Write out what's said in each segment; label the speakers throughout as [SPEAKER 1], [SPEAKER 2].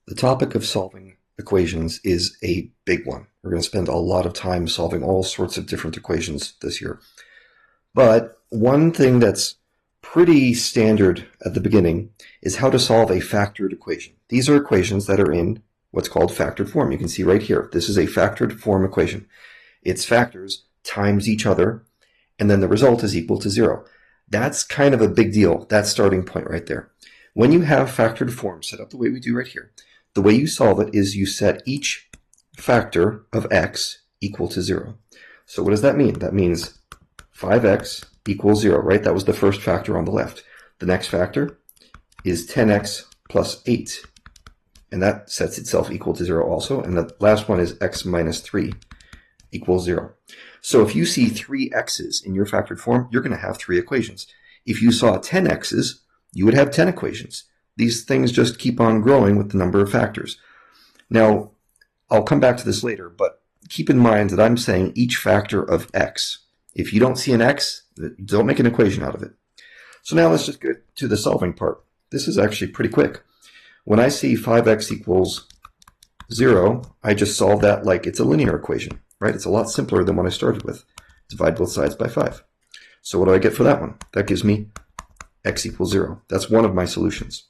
[SPEAKER 1] The topic of solving equations is a big one. We're going to spend a lot of time solving all sorts of different equations this year. But one thing that's pretty standard at the beginning is how to solve a factored equation. These are equations that are in what's called factored form. You can see right here, this is a factored form equation. Its factors times each other, and then the result is equal to 0. That's kind of a big deal, that starting point right there. When you have factored form set up the way we do right here, the way you solve it is you set each factor of x equal to 0. So what does that mean? That means 5x equals 0, right? That was the first factor on the left. The next factor is 10x plus 8. And that sets itself equal to 0 also. And the last one is x minus 3 equals 0. So if you see 3 x's in your factored form, you're going to have 3 equations. If you saw 10 x's, you would have 10 equations. These things just keep on growing with the number of factors. Now, I'll come back to this later, but keep in mind that I'm saying each factor of x. If you don't see an x, don't make an equation out of it. So now let's just get to the solving part. This is actually pretty quick. When I see 5x equals 0, I just solve that like it's a linear equation, right? It's a lot simpler than what I started with. Divide both sides by 5. So what do I get for that one? That gives me x equals 0. That's one of my solutions.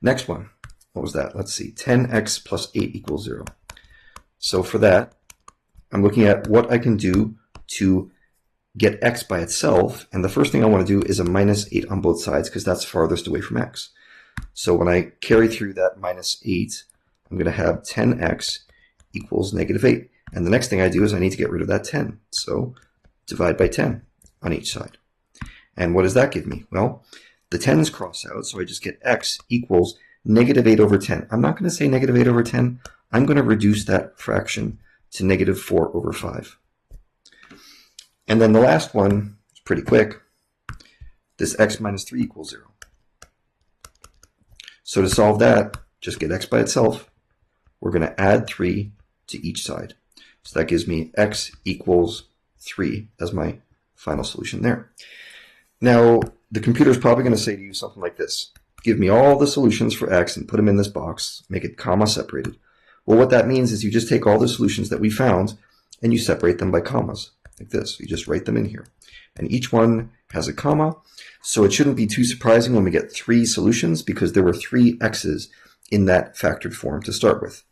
[SPEAKER 1] Next one, what was that? Let's see, 10x plus 8 equals 0. So for that, I'm looking at what I can do to get x by itself, and the first thing I want to do is a minus 8 on both sides because that's farthest away from x. So when I carry through that minus 8, I'm going to have 10x equals negative 8. And the next thing I do is I need to get rid of that 10. So divide by 10 on each side. And what does that give me? Well, the 10's cross out, so I just get x equals negative 8 over 10. I'm not going to say negative 8 over 10. I'm going to reduce that fraction to negative 4 over 5. And then the last one is pretty quick. This x minus 3 equals 0. So to solve that, just get x by itself. We're going to add 3 to each side. So that gives me x equals 3 as my final solution there. Now, the computer is probably going to say to you something like this. Give me all the solutions for x and put them in this box. Make it comma separated. Well, what that means is you just take all the solutions that we found and you separate them by commas, like this. You just write them in here. And each one has a comma. So it shouldn't be too surprising when we get 3 solutions because there were 3 x's in that factored form to start with.